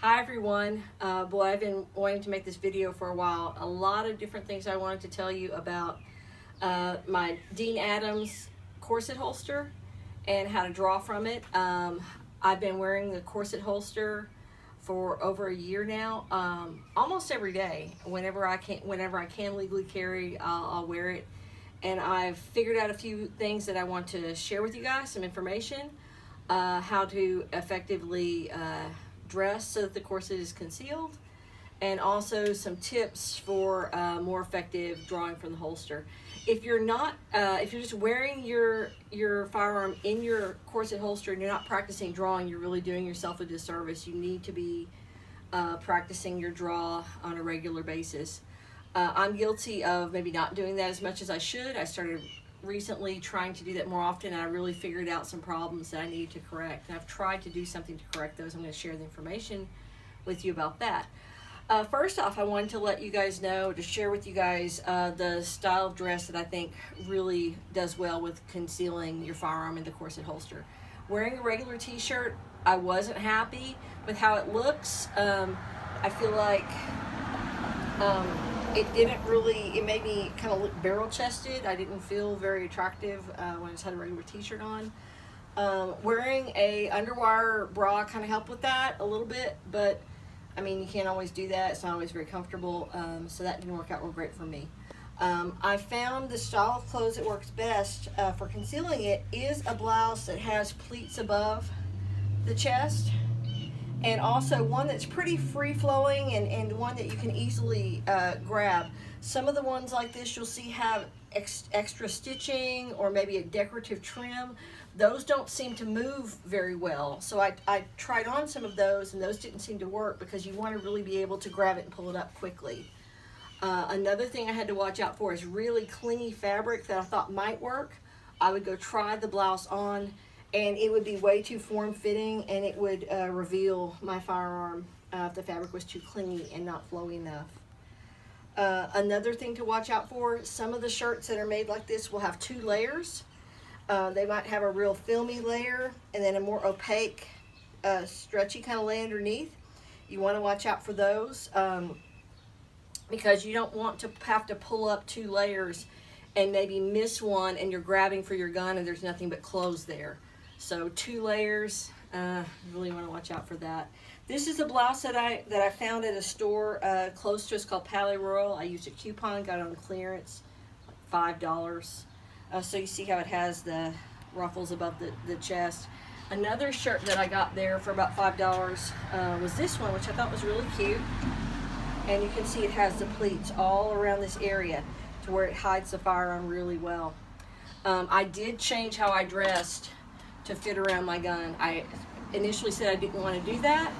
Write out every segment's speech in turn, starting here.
Hi everyone. Boy, I've been wanting to make this video for a while. A lot of different things I wanted to tell you about my Dene Adams corset holster and how to draw from it. I've been wearing the corset holster for over a year now, almost every day. Whenever I can legally carry, I'll wear it. And I've figured out a few things that I want to share with you guys, some information, how to effectively dress so that the corset is concealed, and also some tips for more effective drawing from the holster. If you're not, if you're just wearing your firearm in your corset holster and you're not practicing drawing, you're really doing yourself a disservice. You need to be practicing your draw on a regular basis. I'm guilty of maybe not doing that as much as I should. I started recently trying to do that more often, and I really figured out some problems that I needed to correct. And I've tried to do something to correct those. I'm going to share the information with you about that. First off, I wanted to let you guys know, to share with you guys the style of dress that I think really does well with concealing your firearm in the corset holster. Wearing a regular t-shirt, I wasn't happy with how it looks. I feel like it made me kind of look barrel-chested. I didn't feel very attractive when I just had a regular t-shirt on. Wearing a underwire bra kind of helped with that a little bit, but I mean, you can't always do that. It's not always very comfortable, so that didn't work out real great for me. I found the style of clothes that works best for concealing it is a blouse that has pleats above the chest, and also one that's pretty free-flowing and one that you can easily grab. Some of the ones like this you'll see have extra stitching or maybe a decorative trim. Those don't seem to move very well. So I tried on some of those, and those didn't seem to work because you want to really be able to grab it and pull it up quickly. Another thing I had to watch out for is really clingy fabric that I thought might work. I would go try the blouse on, and it would be way too form-fitting, and it would reveal my firearm if the fabric was too clingy and not flowy enough. Another thing to watch out for, some of the shirts that are made like this will have two layers. They might have a real filmy layer and then a more opaque, stretchy kind of layer underneath. You want to watch out for those because you don't want to have to pull up two layers and maybe miss one and you're grabbing for your gun and there's nothing but clothes there. So two layers, you really want to watch out for that. This is a blouse that I found at a store close to us called Palais Royal. I used a coupon, got it on clearance, like $5. So you see how it has the ruffles above the chest. Another shirt that I got there for about $5 was this one, which I thought was really cute. And you can see it has the pleats all around this area to where it hides the firearm really well. I did change how I dressed to fit around my gun. I initially said I didn't want to do that,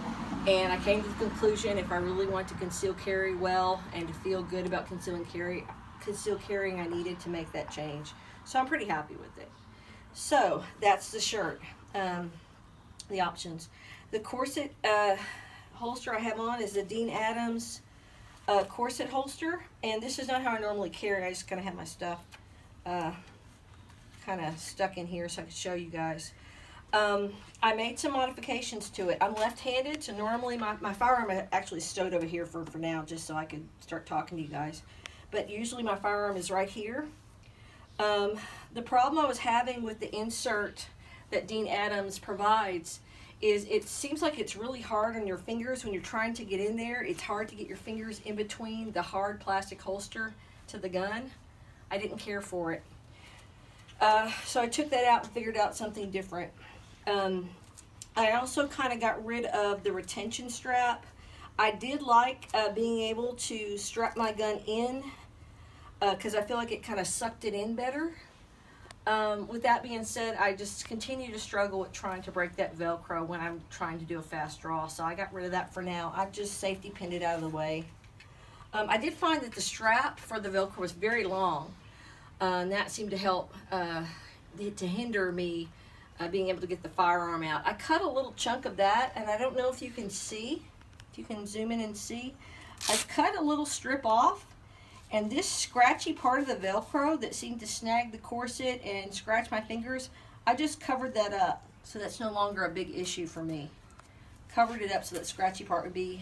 and I came to the conclusion if I really want to conceal carry well and to feel good about concealed carrying, I needed to make that change. So I'm pretty happy with it. So that's the shirt, the options. The corset holster I have on is the Dene Adams corset holster, and this is not how I normally carry. I just kind of have my stuff kind of stuck in here so I can show you guys. I made some modifications to it. I'm left-handed, so normally my firearm I actually stowed over here for now just so I could start talking to you guys. But usually my firearm is right here. The problem I was having with the insert that Dene Adams provides is it seems like it's really hard on your fingers when you're trying to get in there. It's hard to get your fingers in between the hard plastic holster to the gun. I didn't care for it. So I took that out and figured out something different. I also kind of got rid of the retention strap. I did like being able to strap my gun in because I feel like it kind of sucked it in better. With that being said, I just continue to struggle with trying to break that Velcro when I'm trying to do a fast draw, so I got rid of that for now. I've just safety pinned it out of the way. I did find that the strap for the Velcro was very long, and that seemed to help to hinder me being able to get the firearm out. I cut a little chunk of that, and I don't know if you can see, if you can zoom in and see. I cut a little strip off, and this scratchy part of the Velcro that seemed to snag the corset and scratch my fingers, I just covered that up, so that's no longer a big issue for me. covered it up so that scratchy part would be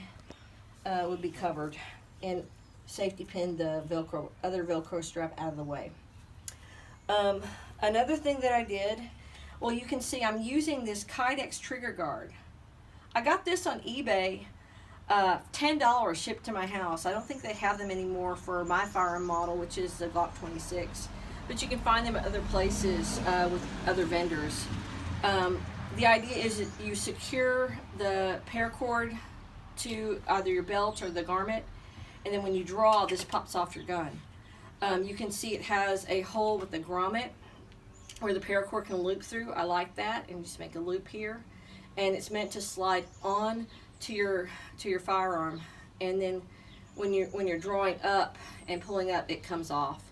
covered, and safety pinned the other Velcro strap out of the way. Another thing that I did, well, you can see I'm using this Kydex trigger guard. I got this on eBay, $10 shipped to my house. I don't think they have them anymore for my firearm model, which is the Glock 26, but you can find them at other places with other vendors. The idea is that you secure the paracord to either your belt or the garment, and then when you draw, this pops off your gun. You can see it has a hole with the grommet where the paracord can loop through. I like that, and just make a loop here, and it's meant to slide on to your firearm, and then when you're drawing up and pulling up, it comes off.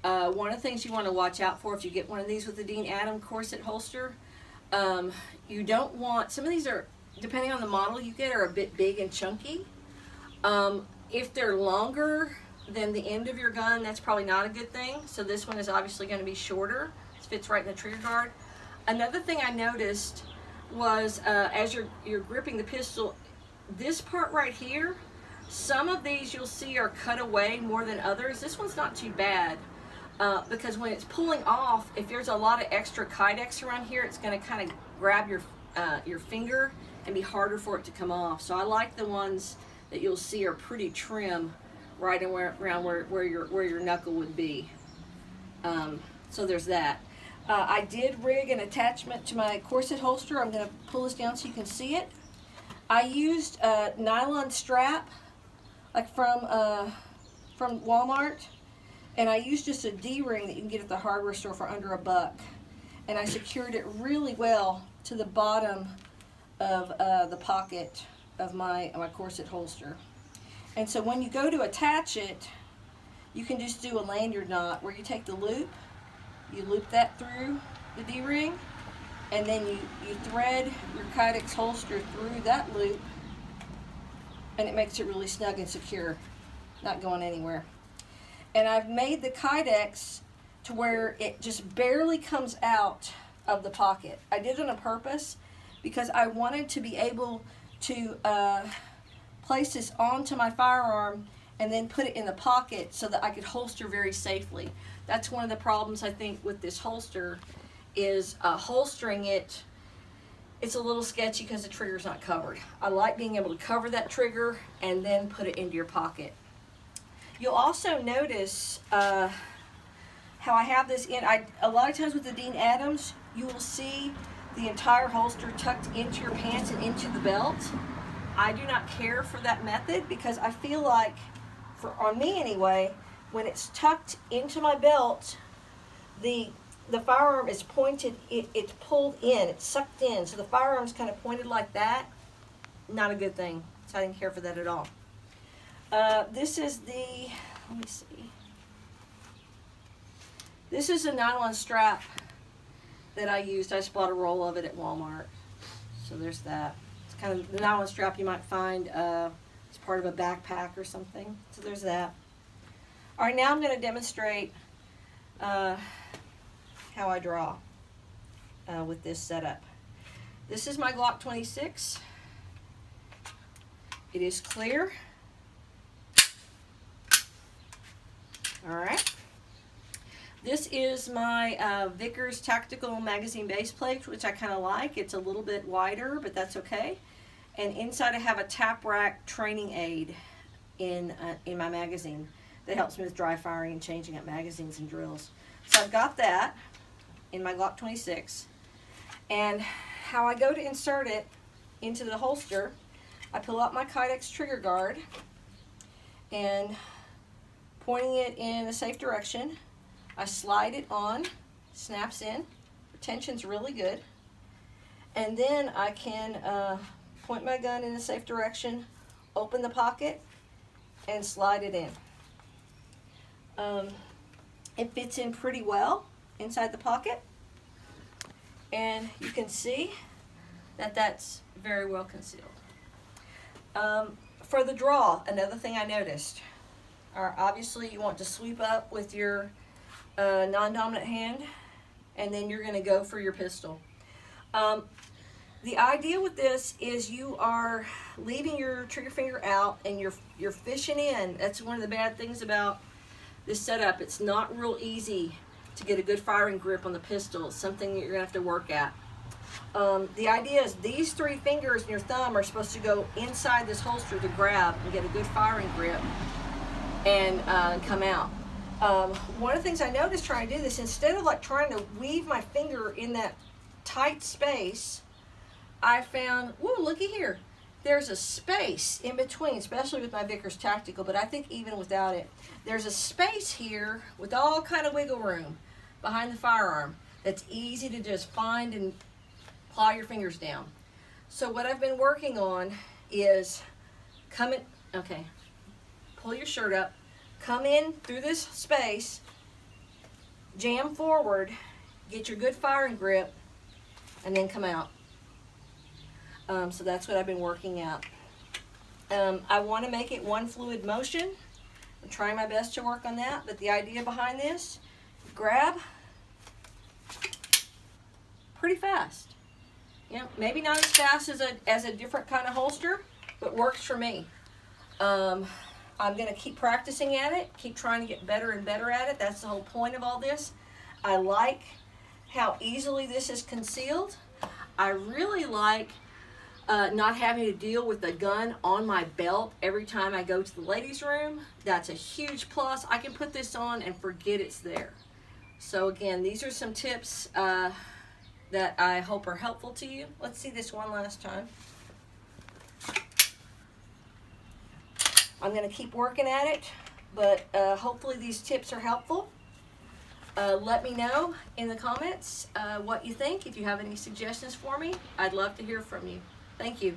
One of the things you want to watch out for if you get one of these with the Dene Corset holster, you don't want, some of these are, depending on the model you get, are a bit big and chunky. If they're longer than the end of your gun, that's probably not a good thing. So this one is obviously going to be shorter. It fits right in the trigger guard. Another thing I noticed was as you're gripping the pistol, this part right here, some of these you'll see are cut away more than others. This one's not too bad because when it's pulling off, if there's a lot of extra Kydex around here, it's going to kind of grab your finger and be harder for it to come off. So I like the ones that you'll see are pretty trim right around where your knuckle would be. So there's that. I did rig an attachment to my corset holster. I'm going to pull this down so you can see it. I used a nylon strap, like from Walmart, and I used just a D-ring that you can get at the hardware store for under $1. And I secured it really well to the bottom of the pocket of my corset holster. And so when you go to attach it, you can just do a lanyard knot where you take the loop, you loop that through the D-ring, and then you thread your Kydex holster through that loop, and it makes it really snug and secure, not going anywhere. And I've made the Kydex to where it just barely comes out of the pocket. I did it on purpose because I wanted to be able to place this onto my firearm and then put it in the pocket so that I could holster very safely. That's one of the problems I think with this holster is holstering it. It's a little sketchy because the trigger's not covered. I like being able to cover that trigger and then put it into your pocket. You'll also notice how I have this in. A lot of times with the Dene Adams, you will see the entire holster tucked into your pants and into the belt. I do not care for that method because I feel like, on me anyway, when it's tucked into my belt, the firearm is pointed, it's pulled in, it's sucked in, so the firearm's kind of pointed like that. Not a good thing, so I didn't care for that at all. This is the, let me see. This is a nylon strap that I used. I just bought a roll of it at Walmart. So there's that. It's kind of the nylon strap you might find as part of a backpack or something. So there's that. All right, now I'm going to demonstrate how I draw with this setup. This is my Glock 26. It is clear. All right. This is my Vickers Tactical Magazine base plate, which I kind of like. It's a little bit wider, but that's okay. And inside I have a tap rack training aid in my magazine that helps me with dry firing and changing up magazines and drills. So I've got that in my Glock 26. And how I go to insert it into the holster, I pull out my Kydex trigger guard and pointing it in a safe direction, I slide it on, snaps in, retention's really good, and then I can point my gun in a safe direction, open the pocket, and slide it in. It fits in pretty well inside the pocket, and you can see that that's very well concealed. For the draw, another thing I noticed, obviously you want to sweep up with your non-dominant hand, and then you're going to go for your pistol. The idea with this is you are leaving your trigger finger out and you're fishing in. That's one of the bad things about this setup. It's not real easy to get a good firing grip on the pistol. It's something that you're gonna have to work at. The idea is these 3 fingers and your thumb are supposed to go inside this holster to grab and get a good firing grip and come out. One of the things I noticed trying to do this, instead of like trying to weave my finger in that tight space, I found, whoa, looky here. There's a space in between, especially with my Vickers Tactical, but I think even without it, there's a space here with all kind of wiggle room behind the firearm that's easy to just find and plow your fingers down. So what I've been working on is pull your shirt up, come in through this space, jam forward, get your good firing grip, and then come out. So that's what I've been working at. I want to make it one fluid motion. I'm trying my best to work on that, but the idea behind this, grab pretty fast. You know, maybe not as fast as a different kind of holster, but works for me. I'm going to keep practicing at it, keep trying to get better and better at it. That's the whole point of all this. I like how easily this is concealed. I really like not having to deal with the gun on my belt every time I go to the ladies' room. That's a huge plus. I can put this on and forget it's there. So again, these are some tips that I hope are helpful to you. Let's see this one last time. I'm going to keep working at it, but hopefully these tips are helpful. Let me know in the comments what you think. If you have any suggestions for me, I'd love to hear from you. Thank you.